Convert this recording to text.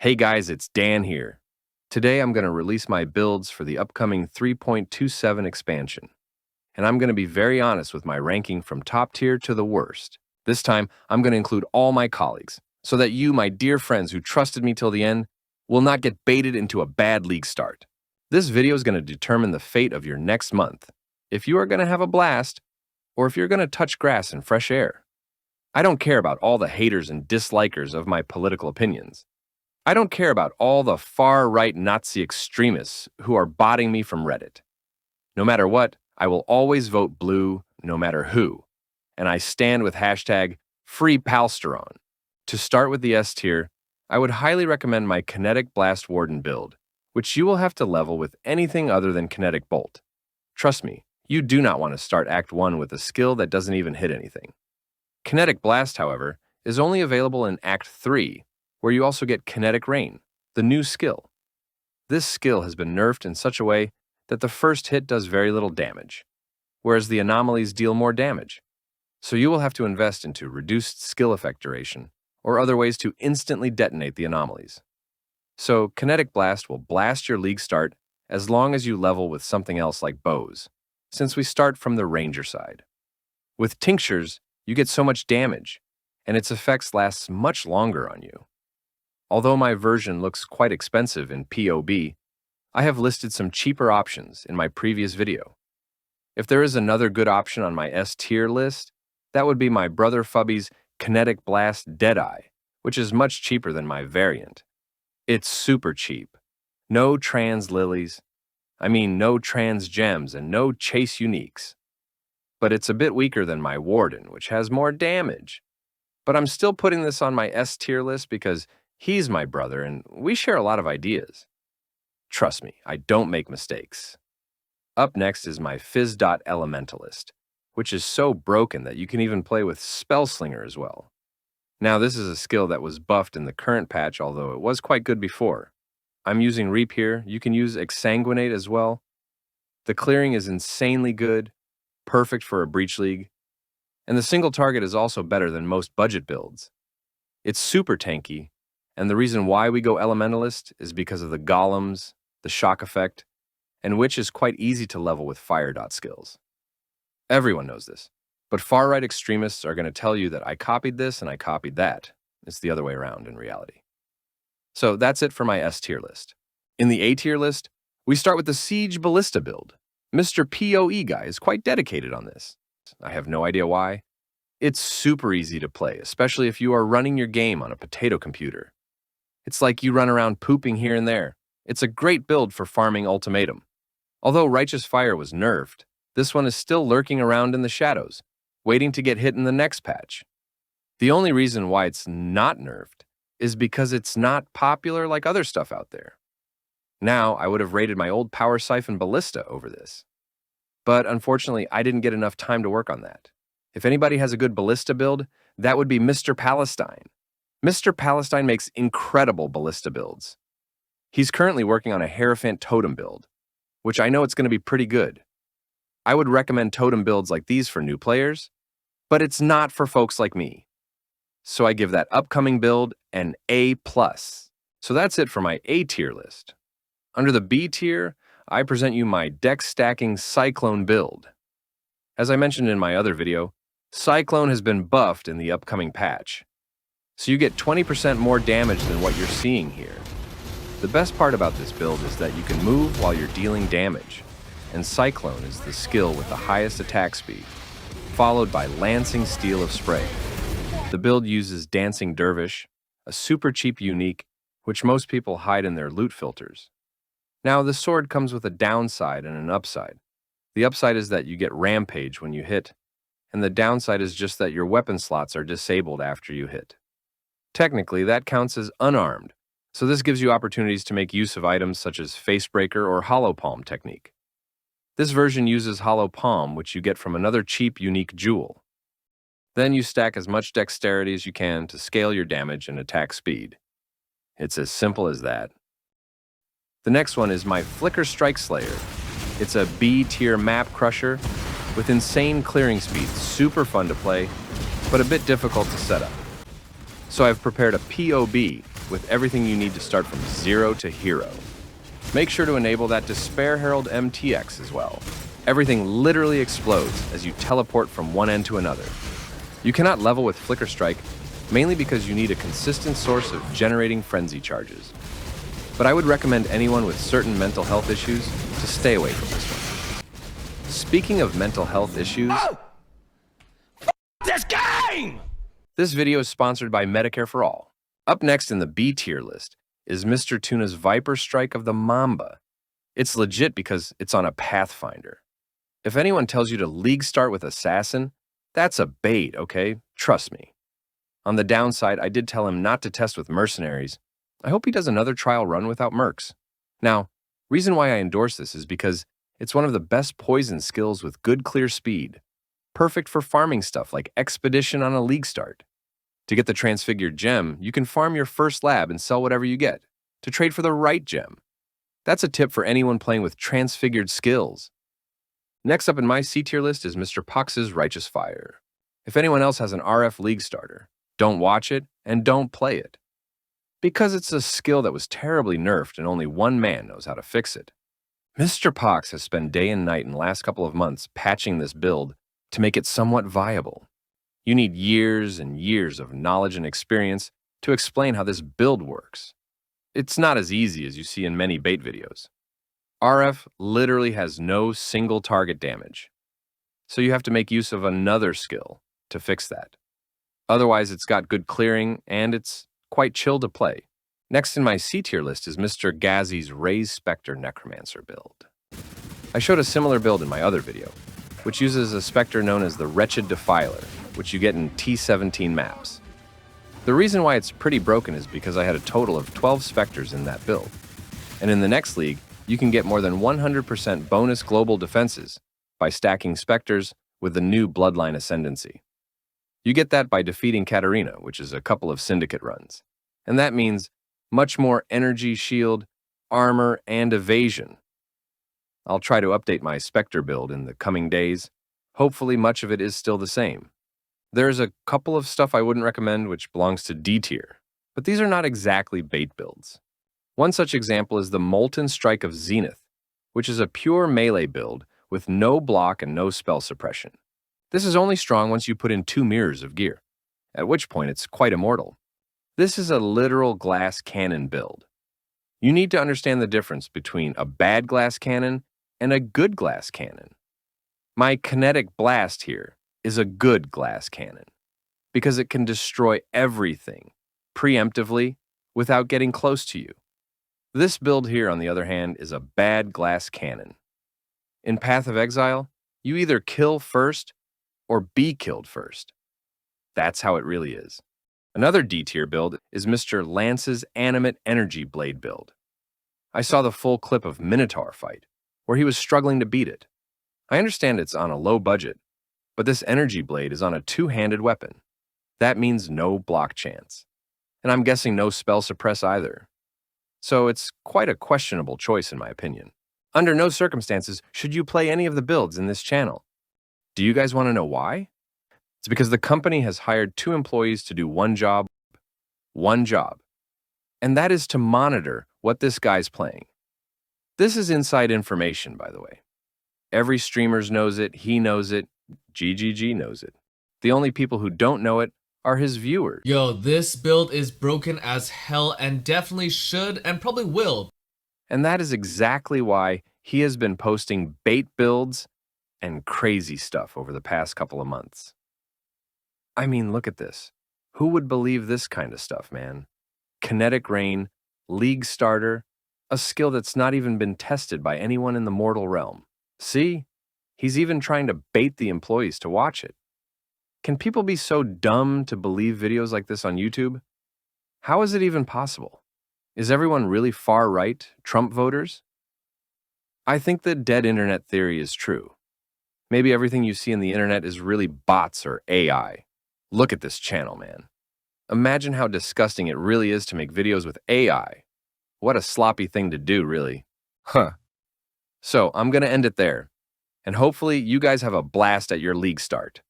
Hey guys, it's Dan here. Today I'm going to release my builds for the upcoming 3.27 expansion. And I'm going to be very honest with my ranking from top tier to the worst. This time, I'm going to include all my colleagues, so that you, my dear friends who trusted me till the end, will not get baited into a bad league start. This video is going to determine the fate of your next month, if you are going to have a blast, or if you're going to touch grass and fresh air. I don't care about all the haters and dislikers of my political opinions. I don't care about all the far-right Nazi extremists who are botting me from Reddit. No matter what, I will always vote blue, no matter who. And I stand with hashtag #FreePalsteron. To start with the S tier, I would highly recommend my Kinetic Blast Warden build, which you will have to level with anything other than Kinetic Bolt. Trust me, you do not want to start Act 1 with a skill that doesn't even hit anything. Kinetic Blast, however, is only available in Act 3, where you also get Kinetic Rain, the new skill. This skill has been nerfed in such a way that the first hit does very little damage, whereas the anomalies deal more damage. So you will have to invest into reduced skill effect duration, or other ways to instantly detonate the anomalies. So Kinetic Blast will blast your league start as long as you level with something else like bows, since we start from the ranger side. With tinctures, you get so much damage, and its effects last much longer on you. Although my version looks quite expensive in POB, I have listed some cheaper options in my previous video. If there is another good option on my S tier list, that would be my brother Fubby's Kinetic Blast Deadeye, which is much cheaper than my variant. It's super cheap. No trans lilies, no trans gems, and no chase uniques. But it's a bit weaker than my Warden, which has more damage. But I'm still putting this on my S tier list because he's my brother, and we share a lot of ideas. Trust me, I don't make mistakes. Up next is my Elementalist, which is so broken that you can even play with Spellslinger as well. Now, this is a skill that was buffed in the current patch, although it was quite good before. I'm using Reap here. You can use Exsanguinate as well. The clearing is insanely good, perfect for a Breach League, and the single target is also better than most budget builds. It's super tanky, and the reason why we go Elementalist is because of the golems, the shock effect, and which is quite easy to level with fire dot skills. Everyone knows this, but far-right extremists are going to tell you that I copied this and I copied that. It's the other way around in reality. So that's it for my S tier list. In the A tier list, we start with the Siege Ballista build. Mr. poeguy is quite dedicated on this. I have no idea why. It's super easy to play, especially if you are running your game on a potato computer. It's like you run around pooping here and there. It's a great build for farming Ultimatum. Although Righteous Fire was nerfed, this one is still lurking around in the shadows, waiting to get hit in the next patch. The only reason why it's not nerfed is because it's not popular like other stuff out there. Now, I would have rated my old Power Siphon Ballista over this. But unfortunately, I didn't get enough time to work on that. If anybody has a good Ballista build, that would be Mr. Palestine. Mr. Palestine makes incredible Ballista builds. He's currently working on a hierophant totem build, which I know it's going to be pretty good. I would recommend totem builds like these for new players, but it's not for folks like me. So I give that upcoming build an A+. So that's it for my A tier list. Under the B tier, I present you my deck stacking Cyclone build. As I mentioned in my other video, Cyclone has been buffed in the upcoming patch. So you get 20% more damage than what you're seeing here. The best part about this build is that you can move while you're dealing damage, and Cyclone is the skill with the highest attack speed, followed by Lancing Steel of Spray. The build uses Dancing Dervish, a super cheap unique, which most people hide in their loot filters. Now, the sword comes with a downside and an upside. The upside is that you get Rampage when you hit, and the downside is just that your weapon slots are disabled after you hit. Technically, that counts as unarmed, so this gives you opportunities to make use of items such as Facebreaker or Hollow Palm technique. This version uses Hollow Palm, which you get from another cheap unique jewel. Then you stack as much dexterity as you can to scale your damage and attack speed. It's as simple as that. The next one is my Flicker Strike Slayer. It's a B tier map crusher with insane clearing speed, super fun to play, but a bit difficult to set up. So I've prepared a POB with everything you need to start from 0 to hero. Make sure to enable that Despair Herald MTX as well. Everything literally explodes as you teleport from one end to another. You cannot level with Flicker Strike, mainly because you need a consistent source of generating frenzy charges. But I would recommend anyone with certain mental health issues to stay away from this one. Speaking of mental health issues... This game! This video is sponsored by Medicare for All. Up next in the B tier list is Mr. Tuna's Viper Strike of the Mamba. It's legit because it's on a Pathfinder. If anyone tells you to league start with Assassin, that's a bait, okay? Trust me. On the downside, I did tell him not to test with Mercenaries. I hope he does another trial run without Mercs. Now, reason why I endorse this is because it's one of the best poison skills with good clear speed. Perfect for farming stuff like Expedition on a league start. To get the Transfigured Gem, you can farm your first lab and sell whatever you get, to trade for the right gem. That's a tip for anyone playing with Transfigured skills. Next up in my C tier list is Mr. Pohx's Righteous Fire. If anyone else has an RF league starter, don't watch it and don't play it. Because it's a skill that was terribly nerfed and only one man knows how to fix it. Mr. Pohx has spent day and night in the last couple of months patching this build to make it somewhat viable. You need years and years of knowledge and experience to explain how this build works. It's not as easy as you see in many bait videos. RF literally has no single target damage, so you have to make use of another skill to fix that. Otherwise, it's got good clearing and it's quite chill to play. Next in my C tier list is Mr. Ghazzy's Raised Spectre Necromancer build. I showed a similar build in my other video, which uses a spectre known as the Wretched Defiler, which you get in T17 maps. The reason why it's pretty broken is because I had a total of 12 specters in that build. And in the next league, you can get more than 100% bonus global defenses by stacking specters with the new Bloodline Ascendancy. You get that by defeating Katarina, which is a couple of Syndicate runs. And that means much more energy, shield, armor, and evasion. I'll try to update my Spectre build in the coming days. Hopefully much of it is still the same. There's a couple of stuff I wouldn't recommend which belongs to D tier, but these are not exactly bait builds. One such example is the Molten Strike of Zenith, which is a pure melee build with no block and no spell suppression. This is only strong once you put in 2 mirrors of gear, at which point it's quite immortal. This is a literal glass cannon build. You need to understand the difference between a bad glass cannon and a good glass cannon. My kinetic blast here is a good glass cannon because it can destroy everything preemptively without getting close to you. This build here, on the other hand, is a bad glass cannon. In Path of Exile, you either kill first or be killed first. That's how it really is. Another D tier build is Mr. Lance's Animate Energy Blade build. I saw the full clip of Minotaur fight, where he was struggling to beat it. I understand it's on a low budget, but this energy blade is on a 2-handed weapon. That means no block chance. And I'm guessing no spell suppress either. So it's quite a questionable choice in my opinion. Under no circumstances should you play any of the builds in this channel. Do you guys want to know why? It's because the company has hired 2 employees to do one job. And that is to monitor what this guy's playing. This is inside information, by the way. Every streamer knows it, he knows it, GGG knows it. The only people who don't know it are his viewers. Yo, this build is broken as hell and definitely should and probably will. And that is exactly why he has been posting bait builds and crazy stuff over the past couple of months. I mean, look at this. Who would believe this kind of stuff, man? Kinetic Rain, League Starter, a skill that's not even been tested by anyone in the mortal realm. See? He's even trying to bait the employees to watch it. Can people be so dumb to believe videos like this on YouTube? How is it even possible? Is everyone really far-right, Trump voters? I think the dead internet theory is true. Maybe everything you see in the internet is really bots or AI. Look at this channel, man. Imagine how disgusting it really is to make videos with AI. What a sloppy thing to do, really. So, I'm gonna end it there. And hopefully you guys have a blast at your league start.